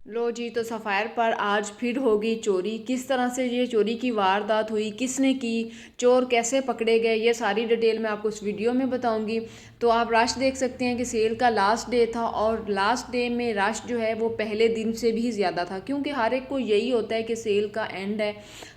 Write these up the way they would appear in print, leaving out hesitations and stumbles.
लो जी, तो सफ़ायर पर आज फिर होगी चोरी। किस तरह से ये चोरी की वारदात हुई, किसने की, चोर कैसे पकड़े गए, ये सारी डिटेल मैं आपको इस वीडियो में बताऊंगी। तो आप रश देख सकते हैं कि सेल का लास्ट डे था और लास्ट डे में रश जो है वो पहले दिन से भी ज़्यादा था, क्योंकि हर एक को यही होता है कि सेल का एंड है,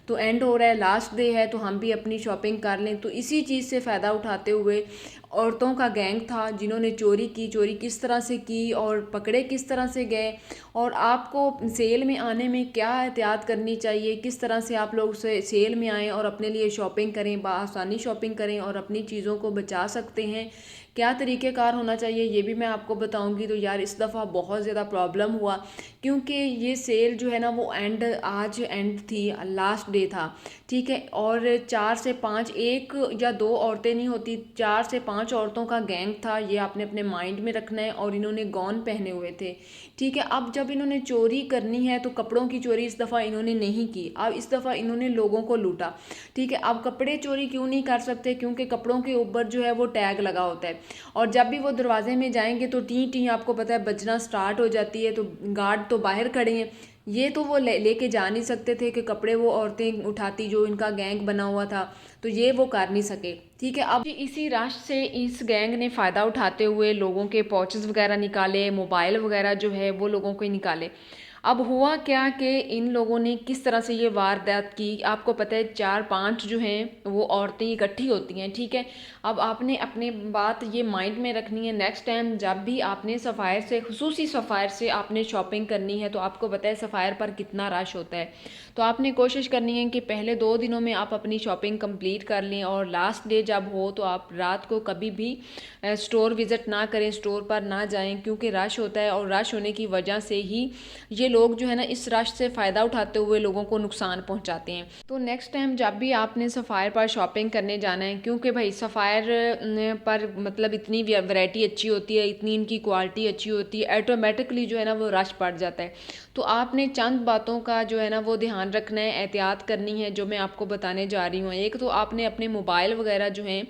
तो एंड हो रहा है, लास्ट डे है, तो हम भी अपनी शॉपिंग कर लें। तो इसी चीज़ से फ़ायदा उठाते हुए औरतों का गैंग था जिन्होंने चोरी की। चोरी किस तरह से की और पकड़े किस तरह से गए, और आपको सेल में आने में क्या एहतियात करनी चाहिए, किस तरह से आप लोग से सेल में आएँ और अपने लिए शॉपिंग करें, बआसानी शॉपिंग करें और अपनी चीज़ों को बचा सकते हैं, क्या तरीक़ेकार होना चाहिए, ये भी मैं आपको बताऊंगी। तो यार इस दफ़ा बहुत ज़्यादा प्रॉब्लम हुआ, क्योंकि ये सेल जो है ना वो आज एंड थी, लास्ट डे था, ठीक है। और 4 से 5, एक या दो औरतें नहीं होती, 4 से 5 औरतों का गैंग था, ये आपने अपने माइंड में रखना है। और इन्होंने गॉन पहने हुए थे, ठीक है। अब जब इन्होंने चोरी करनी है तो कपड़ों की चोरी इस दफ़ा इन्होंने नहीं की, अब इस दफ़ा इन्होंने लोगों को लूटा, ठीक है। अब कपड़े चोरी क्यों नहीं कर सकते, क्योंकि कपड़ों के ऊपर जो है वो टैग लगा होता है, और जब भी वो दरवाजे में जाएंगे तो टी टी आपको पता है बजना स्टार्ट हो जाती है। तो गार्ड तो बाहर खड़े हैं, ये तो वो लेके जा नहीं सकते थे कि कपड़े वो औरतें उठाती जो इनका गैंग बना हुआ था, तो ये वो कर नहीं सके, ठीक है। अब इसी रश से इस गैंग ने फ़ायदा उठाते हुए लोगों के पॉचेस वगैरह निकाले, मोबाइल वगैरह जो है वो लोगों को निकाले। अब हुआ क्या कि इन लोगों ने किस तरह से ये वारदात की, आपको पता है 4-5 जो हैं वो औरतें इकट्ठी होती हैं, ठीक है। अब आपने अपने बात ये माइंड में रखनी है, नेक्स्ट टाइम जब भी आपने सफ़ायर से, खुसूसी सफ़ायर से आपने शॉपिंग करनी है, तो आपको पता है सफ़ायर पर कितना रश होता है, तो आपने कोशिश करनी है कि पहले 2 दिनों में आप अपनी शॉपिंग कंप्लीट कर लें, और लास्ट डे जब हो तो आप रात को कभी भी स्टोर विज़िट ना करें, स्टोर पर ना जाएं, क्योंकि रश होता है, और रश होने की वजह से ही ये लोग जो है ना इस रश से फ़ायदा उठाते हुए लोगों को नुकसान पहुंचाते हैं। तो नेक्स्ट टाइम जब भी आपने सफ़ायर पर शॉपिंग करने जाना है, क्योंकि भाई सफ़ायर पर मतलब इतनी वैरायटी अच्छी होती है, इतनी इनकी क्वालिटी अच्छी होती है, ऑटोमेटिकली जो है ना वो रश पड़ जाता है। तो आपने चंद बातों का जो है ना वो ध्यान रखना है, एहतियात करनी है, जो मैं आपको बताने जा रही हूँ। एक तो आपने अपने मोबाइल वगैरह जो हैं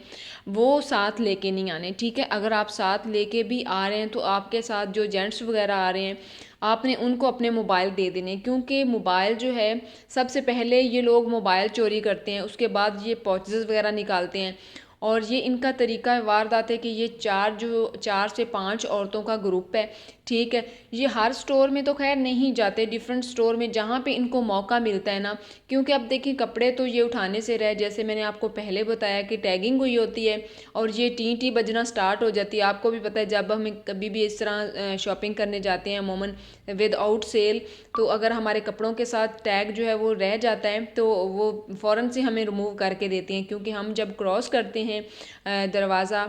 वो साथ लेके नहीं आने, ठीक है। अगर आप साथ लेके भी आ रहे हैं तो आपके साथ जो जेंट्स वगैरह आ रहे हैं आपने उनको अपने मोबाइल दे देने, क्योंकि मोबाइल जो है सबसे पहले ये लोग मोबाइल चोरी करते हैं, उसके बाद ये पॉचेस वगैरह निकालते हैं। और ये इनका तरीका वारदात है कि ये 4 से 5 औरतों का ग्रुप है, ठीक है। ये हर स्टोर में तो खैर नहीं जाते, डिफरेंट स्टोर में जहाँ पे इनको मौका मिलता है ना, क्योंकि अब देखिए कपड़े तो ये उठाने से रहे, जैसे मैंने आपको पहले बताया कि टैगिंग हुई होती है और ये टी टी बजना स्टार्ट हो जाती है। आपको भी पता है जब हम कभी भी इस तरह शॉपिंग करने जाते हैं अमूमन विदाउट सेल, तो अगर हमारे कपड़ों के साथ टैग जो है वो रह जाता है तो वो फ़ौरन से हमें रिमूव करके देते हैं, क्योंकि हम जब क्रॉस करते हैं दरवाज़ा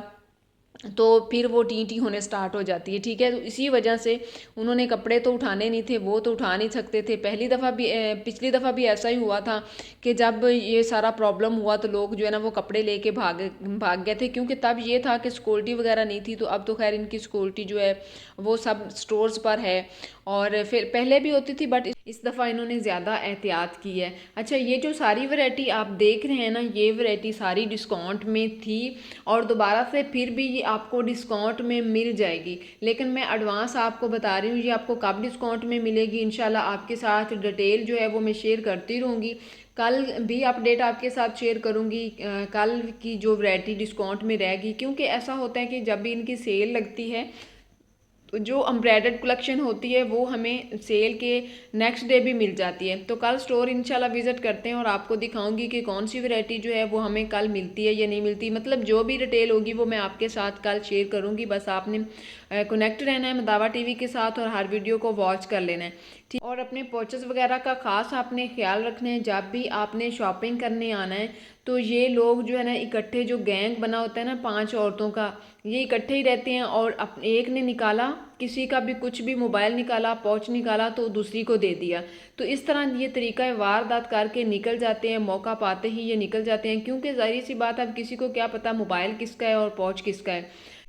तो फिर वो टी टी होने स्टार्ट हो जाती है, ठीक है। तो इसी वजह से उन्होंने कपड़े तो उठाने नहीं थे, वो तो उठा नहीं सकते थे। पिछली दफ़ा भी ऐसा ही हुआ था कि जब ये सारा प्रॉब्लम हुआ तो लोग जो है ना वो कपड़े लेके भाग गए थे, क्योंकि तब ये था कि सिक्योरिटी वगैरह नहीं थी। तो अब तो खैर इनकी सिक्योरिटी जो है वो सब स्टोर्स पर है, और फिर पहले भी होती थी, बट इस दफ़ा इन्होंने ज़्यादा एहतियात की है। अच्छा, ये जो सारी वैरायटी आप देख रहे हैं ना, ये वैरायटी सारी डिस्काउंट में थी, और दोबारा से फिर भी ये आपको डिस्काउंट में मिल जाएगी, लेकिन मैं एडवांस आपको बता रही हूँ ये आपको कब डिस्काउंट में मिलेगी। इंशाल्लाह आपके साथ डिटेल जो है वो मैं शेयर करती रहूँगी, कल भी अपडेट आपके साथ शेयर करूँगी, कल की जो वैरायटी डिस्काउंट में रहेगी। क्योंकि ऐसा होता है कि जब भी इनकी सेल लगती है तो जो एम्ब्रॉयडर्ड कलेक्शन होती है वो हमें सेल के नेक्स्ट डे भी मिल जाती है। तो कल स्टोर इंशाल्लाह विज़िट करते हैं और आपको दिखाऊंगी कि कौन सी वैरायटी जो है वो हमें कल मिलती है या नहीं मिलती, मतलब जो भी डिटेल होगी वो मैं आपके साथ कल शेयर करूंगी। बस आपने कनेक्ट रहना है मदावा टीवी के साथ और हर वीडियो को वॉच कर लेना है, ठीक। और अपने परचेस वगैरह का ख़ास आपने ख्याल रखना है, जब भी आपने शॉपिंग करने आना है तो ये लोग जो है ना इकट्ठे, जो गैंग बना होता है ना 5 औरतों का, ये इकट्ठे ही रहते हैं, और एक ने निकाला, किसी का भी कुछ भी मोबाइल निकाला, पॉच निकाला तो दूसरी को दे दिया। तो इस तरह ये तरीका वारदात करके निकल जाते हैं, मौका पाते ही ये निकल जाते हैं, क्योंकि जाहिर सी बात है अब किसी को क्या पता मोबाइल किसका है और पॉच किसका है।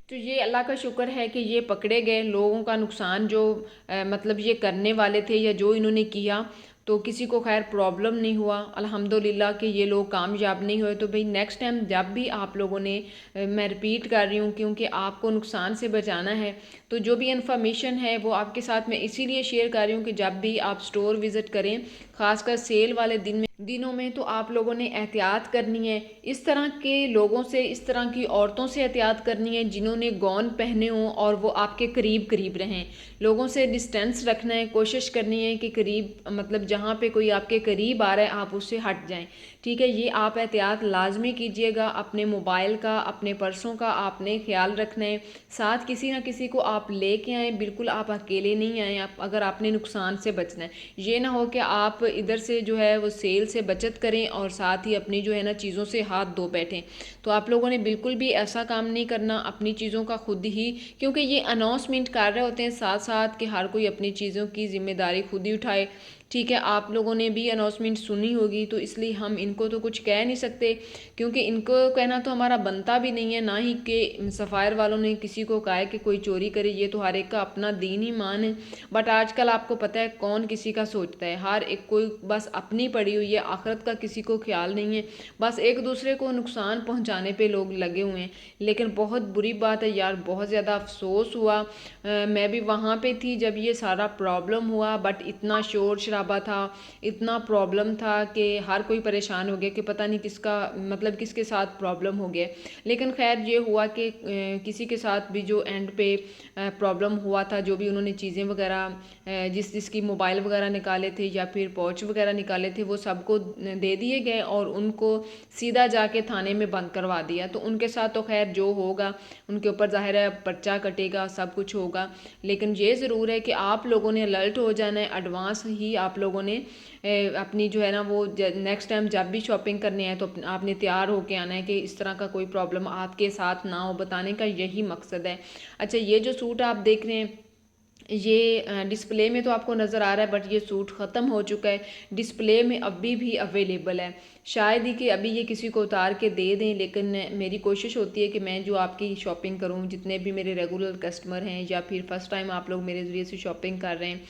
तो ये अल्लाह का शुक्र है कि ये पकड़े गए। लोगों का नुकसान जो मतलब ये करने वाले थे या जो इन्होंने किया, तो किसी को खैर प्रॉब्लम नहीं हुआ अल्हम्दुलिल्लाह कि ये लोग कामयाब नहीं हुए। तो भाई नेक्स्ट टाइम जब भी आप लोगों ने, मैं रिपीट कर रही हूँ क्योंकि आपको नुकसान से बचाना है, तो जो भी इन्फॉर्मेशन है वो आपके साथ मैं इसीलिए शेयर कर रही हूँ कि जब भी आप स्टोर विज़िट करें, ख़ासकर सेल वाले दिनों में तो आप लोगों ने एहतियात करनी है। इस तरह के लोगों से, इस तरह की औरतों से एहतियात करनी है जिन्होंने गौन पहने हों और वो आपके करीब करीब रहें। लोगों से डिस्टेंस रखना है, कोशिश करनी है कि करीब मतलब जहाँ पे कोई आपके करीब आ रहा है आप उससे हट जाएं। ठीक है, ये आप एहतियात लाजमी कीजिएगा। अपने मोबाइल का, अपने पर्सों का आपने ख्याल रखना है। साथ किसी ना किसी को आप लेके आएँ, बिल्कुल आप अकेले नहीं आएँ। आप अगर आपने नुकसान से बचना है, ये ना हो कि आप इधर से जो है वो सेल से बचत करें और साथ ही अपनी जो है ना चीज़ों से हाथ धो बैठें। तो आप लोगों ने बिल्कुल भी ऐसा काम नहीं करना। अपनी चीज़ों का खुद ही, क्योंकि ये अनाउंसमेंट कर रहे होते हैं साथ साथ कि हर कोई अपनी चीज़ों की जिम्मेदारी खुद ही उठाए। ठीक है, आप लोगों ने भी अनाउंसमेंट सुनी होगी, तो इसलिए हम इनको तो कुछ कह नहीं सकते, क्योंकि इनको कहना तो हमारा बनता भी नहीं है। ना ही कि सफ़ायर वालों ने किसी को कहा है कि कोई चोरी करे, ये तो हर एक का अपना दीन ही मान है। बट आजकल आपको पता है कौन किसी का सोचता है, हर एक कोई बस अपनी पड़ी हुई है, आखिरत का किसी को ख्याल नहीं है। बस एक दूसरे को नुकसान पहुँचाने पर लोग लगे हुए हैं। लेकिन बहुत बुरी बात है यार, बहुत ज़्यादा अफसोस हुआ। मैं भी वहाँ पे थी जब ये सारा प्रॉब्लम हुआ, बट इतना शोर शराबा था, इतना प्रॉब्लम था कि हर कोई परेशान हो गया कि पता नहीं किसका मतलब किसके साथ प्रॉब्लम हो गया। लेकिन खैर ये हुआ कि किसी के साथ भी जो एंड पे प्रॉब्लम हुआ था, जो भी उन्होंने चीज़ें वगैरह जिसकी मोबाइल वगैरह निकाले थे या फिर पॉच वगैरह निकाले थे, वो सबको दे दिए गए और उनको सीधा जाके थाने में बंद करवा दिया। तो उनके साथ तो खैर जो होगा उनके ऊपर ज़ाहिर है पर्चा कटेगा, सब कुछ होगा। लेकिन ये ज़रूर है कि आप लोगों ने अलर्ट हो जाना है, एडवांस ही आप लोगों ने अपनी जो है ना वो नेक्स्ट टाइम जब भी शॉपिंग करनी है तो आपने तैयार होके आना है कि इस तरह का कोई प्रॉब्लम आपके साथ ना हो। बताने का यही मकसद है। अच्छा, ये जो सूट आप देख रहे हैं, ये डिस्प्ले में तो आपको नज़र आ रहा है, बट ये सूट ख़त्म हो चुका है। डिस्प्ले में अभी भी अवेलेबल है। शायद ही कि अभी ये किसी को उतार के दे दें, लेकिन मेरी कोशिश होती है कि मैं जो आपकी शॉपिंग करूं, जितने भी मेरे रेगुलर कस्टमर हैं या फिर फर्स्ट टाइम आप लोग मेरे ज़रिए से शॉपिंग कर रहे हैं,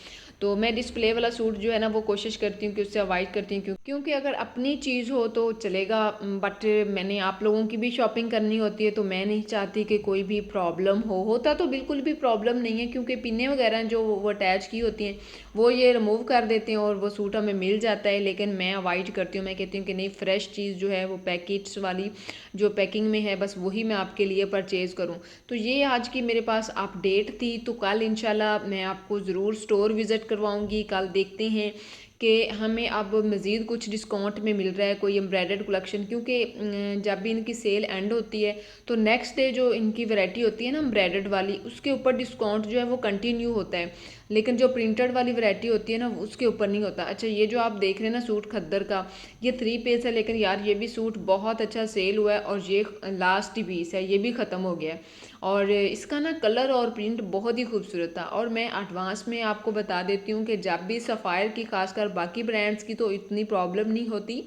तो मैं डिस्प्ले वाला सूट जो है ना वो कोशिश करती हूँ कि उससे अवॉइड करती हूँ, क्योंकि अगर अपनी चीज़ हो तो चलेगा, बट मैंने आप लोगों की भी शॉपिंग करनी होती है, तो मैं नहीं चाहती कि कोई भी प्रॉब्लम होता तो बिल्कुल भी प्रॉब्लम नहीं है, क्योंकि पिनें वगैरह जो वो अटैच की होती हैं वो ये रिमूव कर देते हैं और वो सूट हमें मिल जाता है। लेकिन मैं अवॉइड करती हूँ, मैं कहती हूँ कि नहीं, फ्रेश चीज़ जो है वो पैकेट्स वाली जो पैकिंग में है बस वही मैं आपके लिए परचेज़ करूँ। तो ये आज की मेरे पास अपडेट थी। तो कल इंशाल्लाह मैं आपको ज़रूर स्टोर विज़िट करवाऊंगी। कल देखते हैं कि हमें अब मज़ीद कुछ डिस्काउंट में मिल रहा है, कोई एम्ब्रॉयडर्ड कलेक्शन, क्योंकि जब भी इनकी सेल एंड होती है तो नेक्स्ट डे जो इनकी वैरायटी होती है ना एम्ब्रॉयडर्ड वाली, उसके ऊपर डिस्काउंट जो है वो कंटिन्यू होता है। लेकिन जो प्रिंटेड वाली वैरायटी होती है ना उसके ऊपर नहीं होता। अच्छा, ये जो आप देख रहे हैं ना सूट खद्दर का, ये 3 पीस है, लेकिन यार ये भी सूट बहुत अच्छा सेल हुआ है और ये लास्ट पीस है, ये भी ख़त्म हो गया है। और इसका ना कलर और प्रिंट बहुत ही खूबसूरत था। और मैं एडवांस में आपको बता देती हूँ कि जब भी सफ़ायर की, खासकर बाकी ब्रांड्स की तो इतनी प्रॉब्लम नहीं होती,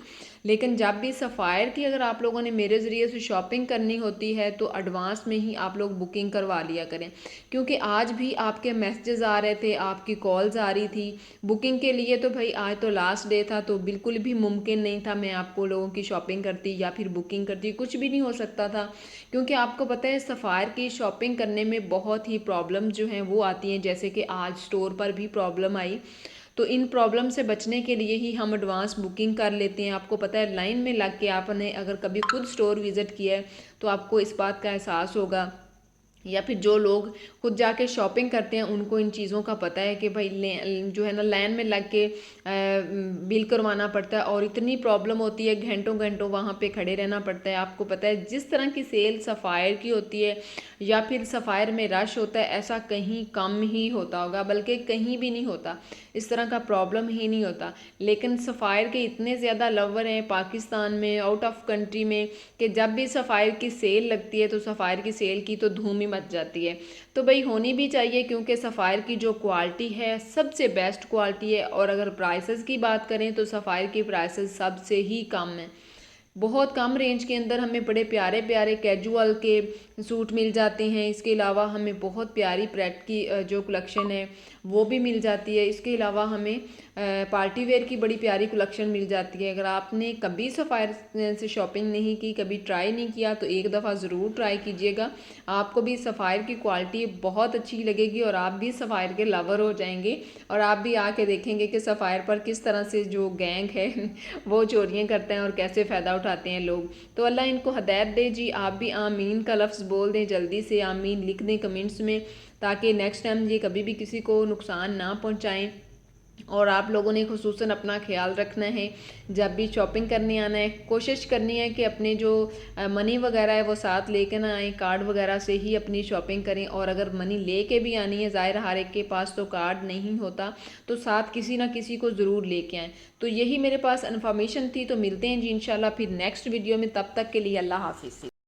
लेकिन जब भी सफ़ायर की अगर आप लोगों ने मेरे ज़रिए से शॉपिंग करनी होती है तो एडवांस में ही आप लोग बुकिंग करवा लिया करें, क्योंकि आज भी आपके मैसेजेस आ रहे थे, आपकी कॉल्स आ रही थी बुकिंग के लिए। तो भाई आज तो लास्ट डे था, तो बिल्कुल भी मुमकिन नहीं था मैं आपको लोगों की शॉपिंग करती या फिर बुकिंग करती, कुछ भी नहीं हो सकता था। क्योंकि आपको पता है सफ़ायर की शॉपिंग करने में बहुत ही प्रॉब्लम जो हैं वो आती हैं, जैसे कि आज स्टोर पर भी प्रॉब्लम आई। तो इन प्रॉब्लम से बचने के लिए ही हम एडवांस बुकिंग कर लेते हैं। आपको पता है लाइन में लग के आपने अगर कभी खुद स्टोर विज़िट किया है तो आपको इस बात का एहसास होगा, या फिर जो लोग खुद जाके शॉपिंग करते हैं उनको इन चीज़ों का पता है कि भाई जो है ना लाइन में लग के बिल करवाना पड़ता है और इतनी प्रॉब्लम होती है, घंटों घंटों वहाँ पे खड़े रहना पड़ता है। आपको पता है जिस तरह की सेल सफ़ायर की होती है या फिर सफ़ायर में रश होता है, ऐसा कहीं कम ही होता होगा, बल्कि कहीं भी नहीं होता, इस तरह का प्रॉब्लम ही नहीं होता। लेकिन सफ़ायर के इतने ज़्यादा लवर हैं पाकिस्तान में, आउट ऑफ कंट्री में, कि जब भी सफ़ायर की सेल लगती है तो सफ़ायर की सेल की तो धूम ही मच जाती है। तो भाई होनी भी चाहिए, क्योंकि सफ़ायर की जो क्वालिटी है सबसे बेस्ट क्वालिटी है। और अगर प्राइसेस की बात करें तो सफ़ायर की प्राइसेस सबसे ही कम है। बहुत कम रेंज के अंदर हमें बड़े प्यारे प्यारे कैजुअल के सूट मिल जाते हैं। इसके अलावा हमें बहुत प्यारी प्रेट की जो कलेक्शन है वो भी मिल जाती है। इसके अलावा हमें पार्टी वेयर की बड़ी प्यारी कलेक्शन मिल जाती है। अगर आपने कभी सफ़ायर से शॉपिंग नहीं की, कभी ट्राई नहीं किया, तो एक दफ़ा ज़रूर ट्राई कीजिएगा। आपको भी सफ़ायर की क्वालिटी बहुत अच्छी लगेगी और आप भी सफ़ायर के लवर हो जाएंगे और आप भी आके देखेंगे कि सफ़ायर पर किस तरह से जो गैंग है वो चोरियाँ करते हैं और कैसे फ़ायदा उठाते हैं लोग। तो अल्लाह इनको हदायत दे जी। आप भी आमीन का लफ्ज़ बोल दें, जल्दी से आमीन लिख दें कमेंट्स में, ताकि नेक्स्ट टाइम ये कभी भी किसी को नुकसान ना पहुँचाएँ। और आप लोगों ने खुसूसन अपना ख्याल रखना है, जब भी शॉपिंग करने आना है कोशिश करनी है कि अपने जो मनी वगैरह है वो साथ लेके ना आए, कार्ड वगैरह से ही अपनी शॉपिंग करें। और अगर मनी लेके भी आनी है, ज़ाहिर हर एक के पास तो कार्ड नहीं होता, तो साथ किसी ना किसी को ज़रूर लेके आएँ। तो यही मेरे पास इन्फॉर्मेशन थी। तो मिलते हैं जी इंशाल्लाह फिर नेक्स्ट वीडियो में, तब तक के लिए अल्लाह हाफिज़।